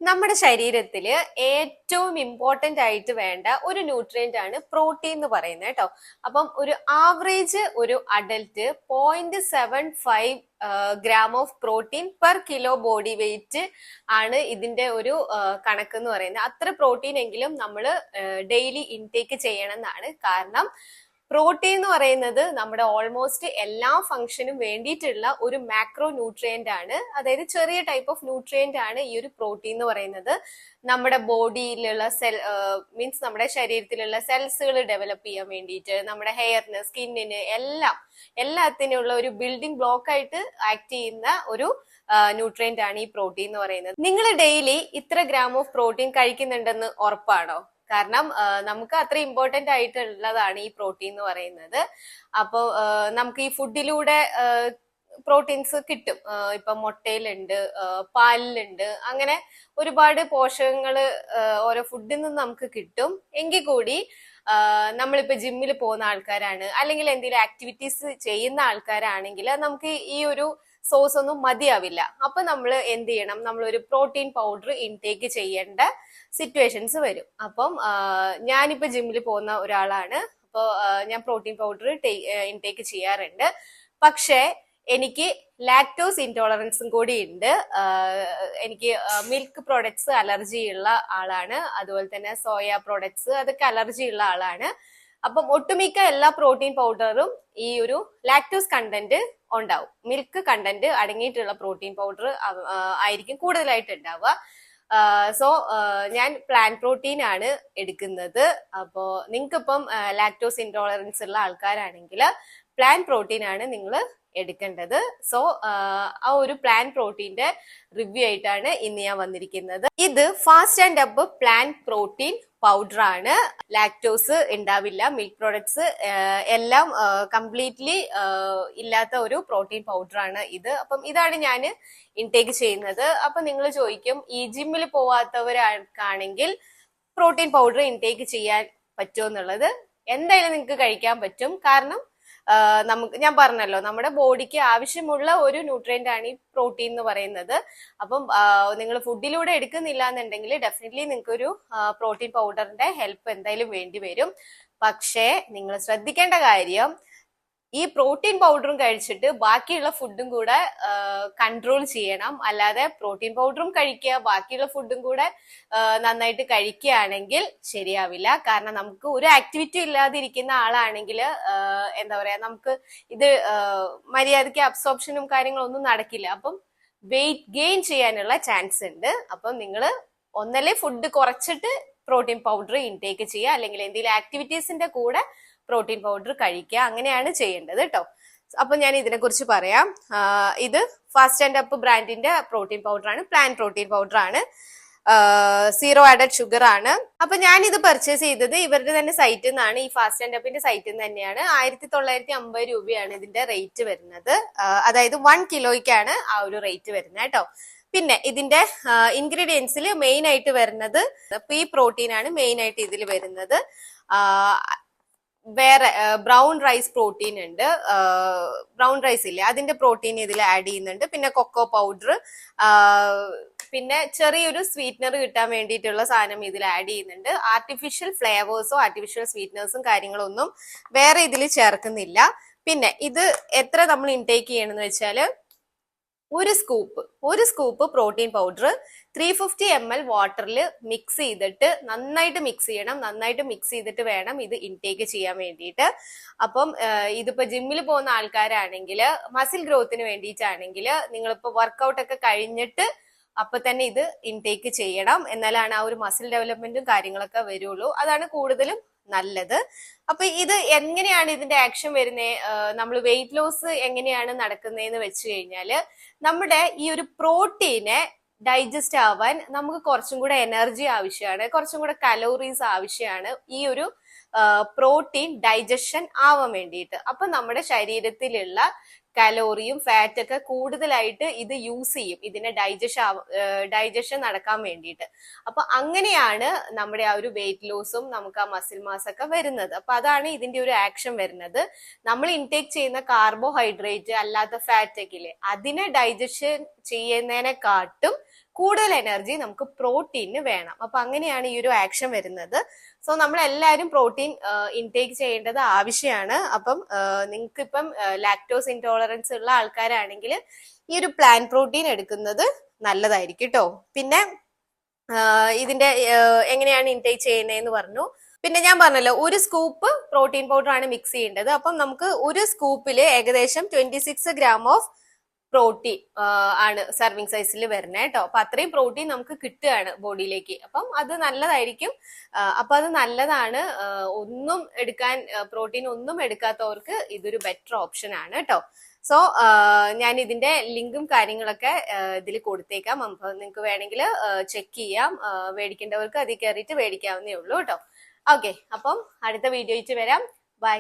നമ്മുടെ ശരീരത്തില് ഏറ്റവും ഇമ്പോർട്ടന്റ് ആയിട്ട് വേണ്ട ഒരു ന്യൂട്രിയന്റ് ആണ് പ്രോട്ടീൻ എന്ന് പറയുന്നത് കേട്ടോ. അപ്പം ഒരു ആവറേജ് ഒരു adult 0.75 gram of protein per kilo body weight ആണ് ഇതിന്റെ ഒരു കണക്ക് എന്ന് പറയുന്നത്. അത്ര പ്രോട്ടീൻ എങ്കിലും നമ്മൾ ഡെയിലി ഇൻടേക്ക് ചെയ്യണം എന്നാണ്. കാരണം പ്രോട്ടീൻ എന്ന് പറയുന്നത് നമ്മുടെ ഓൾമോസ്റ്റ് എല്ലാ ഫംഗ്ഷനും വേണ്ടിയിട്ടുള്ള ഒരു മാക്രോ ന്യൂട്രിയന്റ് ആണ്. അതായത് ചെറിയ ടൈപ്പ് ഓഫ് ന്യൂട്രിയന്റ് ആണ് ഈ ഒരു പ്രോട്ടീൻ എന്ന് പറയുന്നത്. നമ്മുടെ ബോഡിയിലുള്ള മീൻസ് നമ്മുടെ ശരീരത്തിലുള്ള സെൽസുകൾ ഡെവലപ്പ് ചെയ്യാൻ വേണ്ടിയിട്ട്, നമ്മുടെ ഹെയറിന്, സ്കിന്നിന് എല്ലാത്തിനുള്ള ഒരു ബിൽഡിംഗ് ബ്ലോക്ക് ആയിട്ട് ആക്ട് ചെയ്യുന്ന ഒരു ന്യൂട്രിയന്റ് ആണ് ഈ പ്രോട്ടീൻ എന്ന് പറയുന്നത്. നിങ്ങൾ ഡെയിലി ഇത്ര ഗ്രാം ഓഫ് പ്രോട്ടീൻ കഴിക്കുന്നുണ്ടെന്ന് ഉറപ്പാണോ? കാരണം നമുക്ക് അത്ര ഇമ്പോർട്ടന്റ് ആയിട്ടുള്ളതാണ് ഈ പ്രോട്ടീൻ എന്ന് പറയുന്നത്. അപ്പോൾ നമുക്ക് ഈ ഫുഡിലൂടെ പ്രോട്ടീൻസ് കിട്ടും. ഇപ്പൊ മുട്ടയിലുണ്ട്, പാലിലുണ്ട്, അങ്ങനെ ഒരുപാട് പോഷകങ്ങൾ ഓരോ ഫുഡിൽ നിന്ന് നമുക്ക് കിട്ടും. എങ്കിൽ കൂടി നമ്മളിപ്പോ ജിമ്മിൽ പോകുന്ന ആൾക്കാരാണ്, അല്ലെങ്കിൽ എന്തെങ്കിലും ആക്ടിവിറ്റീസ് ചെയ്യുന്ന ആൾക്കാരാണെങ്കിൽ നമുക്ക് ഈ ഒരു സോഴ്സ് ഒന്നും മതിയാവില്ല. അപ്പൊ നമ്മൾ എന്ത് ചെയ്യണം? നമ്മളൊരു പ്രോട്ടീൻ പൗഡർ ഇൻടേക്ക് ചെയ്യേണ്ട സിറ്റുവേഷൻസ് വരും. അപ്പം ഞാനിപ്പോ ജിമ്മിൽ പോകുന്ന ഒരാളാണ്. അപ്പോൾ ഞാൻ പ്രോട്ടീൻ പൗഡർ ഇൻടേക്ക് ചെയ്യാറുണ്ട്. പക്ഷേ എനിക്ക് ലാക്ടോസ് ഇൻടോളറൻസും കൂടി ഉണ്ട്. എനിക്ക് മിൽക്ക് പ്രോഡക്ട്സ് അലർജി ഉള്ള ആളാണ്. അതുപോലെ തന്നെ സോയ പ്രോഡക്ട്സ് അതൊക്കെ അലർജി ഉള്ള ആളാണ്. അപ്പം ഒട്ടുമിക്ക എല്ലാ പ്രോട്ടീൻ പൗഡറും ഈ ഒരു ലാക്ടോസ് കണ്ടന്റ് ഉണ്ടാവും. മിൽക്ക് കണ്ടന്റ് അടങ്ങിയിട്ടുള്ള പ്രോട്ടീൻ പൗഡർ ആയിരിക്കും കൂടുതലായിട്ട് ഉണ്ടാവുക. സോ ഞാൻ പ്ലാൻ പ്രോട്ടീൻ ആണ് എടുക്കുന്നത്. അപ്പോ നിങ്ങൾക്ക് ഇപ്പം ലാക്ടോസ് ഇൻടോളറൻസ് ഉള്ള ആൾക്കാരാണെങ്കിൽ പ്ലാൻ പ്രോട്ടീൻ ആണ് നിങ്ങൾ എടുക്കേണ്ടത്. സോ ആ ഒരു പ്ലാൻ പ്രോട്ടീന്റെ റിവ്യൂ ആയിട്ടാണ് ഇന്ന് ഞാൻ വന്നിരിക്കുന്നത്. ഇത് fast and up plan protein powder ആണ്. ലാക്ടോസ് ഉണ്ടാവില്ല. മിൽക്ക് പ്രോഡക്ട്സ് എല്ലാം കംപ്ലീറ്റ്ലി ഇല്ലാത്ത ഒരു പ്രോട്ടീൻ പൗഡർ ആണ് ഇത്. അപ്പം ഇതാണ് ഞാൻ ഇൻടേക്ക് ചെയ്യുന്നത്. അപ്പൊ നിങ്ങൾ ചോദിക്കും, ഈ ജിമ്മിൽ പോവാത്തവരാണെങ്കിൽ പ്രോട്ടീൻ പൗഡർ ഇൻടേക്ക് ചെയ്യാൻ പറ്റുമോ എന്നുള്ളത്. എന്തായാലും നിങ്ങൾക്ക് കഴിക്കാൻ പറ്റും. കാരണം ഞാൻ പറഞ്ഞല്ലോ, നമ്മുടെ ബോഡിക്ക് ആവശ്യമുള്ള ഒരു ന്യൂട്രിയന്റ് ആണ് ഈ പ്രോട്ടീൻ എന്ന് പറയുന്നത്. അപ്പം നിങ്ങൾ ഫുഡിലൂടെ എടുക്കുന്നില്ല എന്നുണ്ടെങ്കിൽ ഡെഫിനറ്റ്ലി നിങ്ങൾക്ക് ഒരു പ്രോട്ടീൻ പൗഡറിന്റെ ഹെൽപ്പ് എന്തായാലും വേണ്ടി വരും. പക്ഷേ നിങ്ങൾ ശ്രദ്ധിക്കേണ്ട കാര്യം, ഈ പ്രോട്ടീൻ പൗഡറും കഴിച്ചിട്ട് ബാക്കിയുള്ള ഫുഡും കൂടെ കൺട്രോൾ ചെയ്യണം. അല്ലാതെ പ്രോട്ടീൻ പൗഡറും കഴിക്കുക, ബാക്കിയുള്ള ഫുഡും കൂടെ നന്നായിട്ട് കഴിക്കുകയാണെങ്കിൽ ശരിയാവില്ല. കാരണം നമുക്ക് ഒരു ആക്ടിവിറ്റി ഇല്ലാതിരിക്കുന്ന ആളാണെങ്കിൽ എന്താ പറയാ, നമുക്ക് ഇത് മര്യാദയ്ക്ക് അബ്സോർപ്ഷനും കാര്യങ്ങളൊന്നും നടക്കില്ല. അപ്പം വെയിറ്റ് ഗെയിൻ ചെയ്യാനുള്ള ചാൻസ് ഉണ്ട്. അപ്പം നിങ്ങൾ ഒന്നല്ലേ ഫുഡ് കുറച്ചിട്ട് പ്രോട്ടീൻ പൗഡർ ഇൻടേക്ക് ചെയ്യുക, അല്ലെങ്കിൽ എന്തെങ്കിലും ആക്ടിവിറ്റീസിന്റെ കൂടെ പ്രോട്ടീൻ പൗഡർ കഴിക്കുക. അങ്ങനെയാണ് ചെയ്യേണ്ടത് കേട്ടോ. അപ്പൊ ഞാൻ ഇതിനെ കുറിച്ച് പറയാം. ഇത് ഫാസ്റ്റ് ആൻഡ് അപ്പ് ബ്രാൻഡിന്റെ പ്രോട്ടീൻ പൗഡർ ആണ്. പ്ലാൻ പ്രോട്ടീൻ പൗഡർ ആണ്. 0 ആഡഡ് ഷുഗർ ആണ്. അപ്പൊ ഞാൻ ഇത് പർച്ചേസ് ചെയ്തത് ഇവരുടെ തന്നെ സൈറ്റിൽ നിന്നാണ്. ഈ ഫാസ്റ്റ് ആൻഡ് അപ്പിന്റെ സൈറ്റിൽ നിന്ന് തന്നെയാണ്. 1950 രൂപയാണ് ഇതിന്റെ റേറ്റ് വരുന്നത്. അതായത് 1 കിലോയ്ക്കാണ് ആ ഒരു റേറ്റ് വരുന്നത് കേട്ടോ. പിന്നെ ഇതിന്റെ ഇൻഗ്രീഡിയൻസിൽ മെയിൻ ആയിട്ട് വരുന്നത് പീ പ്രോട്ടീൻ ആണ്. മെയിൻ ആയിട്ട് ഇതിൽ വരുന്നത് വേറെ ബ്രൗൺ റൈസ് പ്രോട്ടീൻ ഉണ്ട്. ബ്രൗൺ റൈസ് ഇല്ലേ, അതിന്റെ പ്രോട്ടീൻ ഇതിൽ ആഡ് ചെയ്യുന്നുണ്ട്. പിന്നെ കൊക്കോ പൗഡർ, പിന്നെ ചെറിയൊരു സ്വീറ്റ്നർ കിട്ടാൻ വേണ്ടിയിട്ടുള്ള സാധനം ഇതിൽ ആഡ് ചെയ്യുന്നുണ്ട്. ആർട്ടിഫിഷ്യൽ ഫ്ലേവേഴ്സോ ആർട്ടിഫിഷ്യൽ സ്വീറ്റ്നേഴ്സും കാര്യങ്ങളൊന്നും വേറെ ഇതിൽ ചേർക്കുന്നില്ല. പിന്നെ ഇത് എത്ര നമ്മൾ ഇൻടേക്ക് ചെയ്യണമെന്ന് വെച്ചാൽ, ഒരു സ്കൂപ്പ് പ്രോട്ടീൻ പൗഡർ 350 ml വാട്ടറിൽ മിക്സ് ചെയ്തിട്ട് നന്നായിട്ട് മിക്സ് ചെയ്യണം. നന്നായിട്ട് മിക്സ് ചെയ്തിട്ട് വേണം ഇത് ഇൻടേക്ക് ചെയ്യാൻ വേണ്ടിയിട്ട്. അപ്പം ഇതിപ്പോ ജിമ്മിൽ പോകുന്ന ആൾക്കാരാണെങ്കിൽ, മസിൽ ഗ്രോത്തിന് വേണ്ടിയിട്ടാണെങ്കിൽ, നിങ്ങളിപ്പോ വർക്കൗട്ട് ഒക്കെ കഴിഞ്ഞിട്ട് അപ്പൊ തന്നെ ഇത് ഇൻടേക്ക് ചെയ്യണം. എന്നാലാണ് ആ ഒരു മസിൽ ഡെവലപ്മെന്റും കാര്യങ്ങളൊക്കെ വരുള്ളൂ. അതാണ് കൂടുതലും നല്ലത്. അപ്പൊ ഇത് എങ്ങനെയാണ് ഇതിന്റെ ആക്ഷൻ വരുന്നത്, നമ്മൾ വെയിറ്റ് ലോസ് എങ്ങനെയാണ് നടക്കുന്നതെന്ന് വെച്ച് കഴിഞ്ഞാല്, നമ്മുടെ ഈ ഒരു പ്രോട്ടീനെ ഡൈജസ്റ്റ് ആവാൻ നമുക്ക് കുറച്ചും കൂടെ എനർജി ആവശ്യമാണ്, കുറച്ചും കൂടെ കലോറീസ് ആവശ്യമാണ് ഈ ഒരു പ്രോട്ടീൻ ഡൈജഷൻ ആവാൻ വേണ്ടിയിട്ട്. അപ്പൊ നമ്മുടെ ശരീരത്തിലുള്ള കലോറിയും ഫാറ്റ് ഒക്കെ കൂടുതലായിട്ട് ഇത് യൂസ് ചെയ്യും ഇതിനെ ഡൈജഷൻ നടക്കാൻ വേണ്ടിയിട്ട്. അപ്പൊ അങ്ങനെയാണ് നമ്മുടെ ആ ഒരു വെയിറ്റ് ലോസും നമുക്ക് ആ മസിൽ മാസ് ഒക്കെ വരുന്നത്. അപ്പൊ അതാണ് ഇതിന്റെ ഒരു ആക്ഷൻ വരുന്നത്. നമ്മൾ ഇൻടേക്ക് ചെയ്യുന്ന കാർബോഹൈഡ്രേറ്റ് അല്ലാത്ത ഫാറ്റ് ഒക്കെ ഇല്ലേ, അതിനെ ഡൈജഷൻ ചെയ്യുന്നതിനെക്കാട്ടും കൂടുതൽ എനർജി നമുക്ക് പ്രോട്ടീന് വേണം. അപ്പൊ അങ്ങനെയാണ് ഈ ഒരു ആക്ഷൻ വരുന്നത്. സോ നമ്മൾ എല്ലാവരും പ്രോട്ടീൻ ഇൻടേക്ക് ചെയ്യേണ്ടത് ആവശ്യമാണ്. അപ്പം നിങ്ങൾക്ക് ഇപ്പം ലാക്ടോസ് ഇൻടോളറൻസ് ഉള്ള ആൾക്കാരാണെങ്കിൽ ഈ ഒരു പ്ലാൻ പ്രോട്ടീൻ എടുക്കുന്നത് നല്ലതായിരിക്കും കേട്ടോ. പിന്നെ ഇതിന്റെ എങ്ങനെയാണ് ഇൻടേക്ക് ചെയ്യുന്നതെന്ന് പറഞ്ഞു. പിന്നെ ഞാൻ പറഞ്ഞല്ലോ, ഒരു സ്കൂപ്പ് പ്രോട്ടീൻ പൗഡർ ആണ് മിക്സ് ചെയ്യേണ്ടത്. അപ്പം നമുക്ക് ഒരു സ്കൂപ്പിൽ ഏകദേശം 26 ഗ്രാം ഓഫ് പ്രോട്ടീൻ ആണ് സർവിങ് സൈസിൽ വരുന്നത് കേട്ടോ. അപ്പൊ അത്രയും പ്രോട്ടീൻ നമുക്ക് കിട്ടുകയാണ് ബോഡിയിലേക്ക്. അപ്പം അത് നല്ലതായിരിക്കും. അപ്പൊ അത് നല്ലതാണ്. ഒന്നും എടുക്കാൻ പ്രോട്ടീൻ ഒന്നും എടുക്കാത്തവർക്ക് ഇതൊരു ബെറ്റർ ഓപ്ഷൻ ആണ് കേട്ടോ. സോ ഞാൻ ഇതിന്റെ ലിങ്കും കാര്യങ്ങളൊക്കെ ഇതിൽ കൊടുത്തേക്കാം. അപ്പൊ നിങ്ങൾക്ക് വേണമെങ്കിൽ ചെക്ക് ചെയ്യാം. മേടിക്കേണ്ടവർക്ക് അതിൽ കയറിയിട്ട് മേടിക്കാവുന്നേ ഉള്ളൂ കേട്ടോ. ഓക്കെ, അപ്പം അടുത്ത വീഡിയോ ആയിട്ട് വരാം. ബൈ.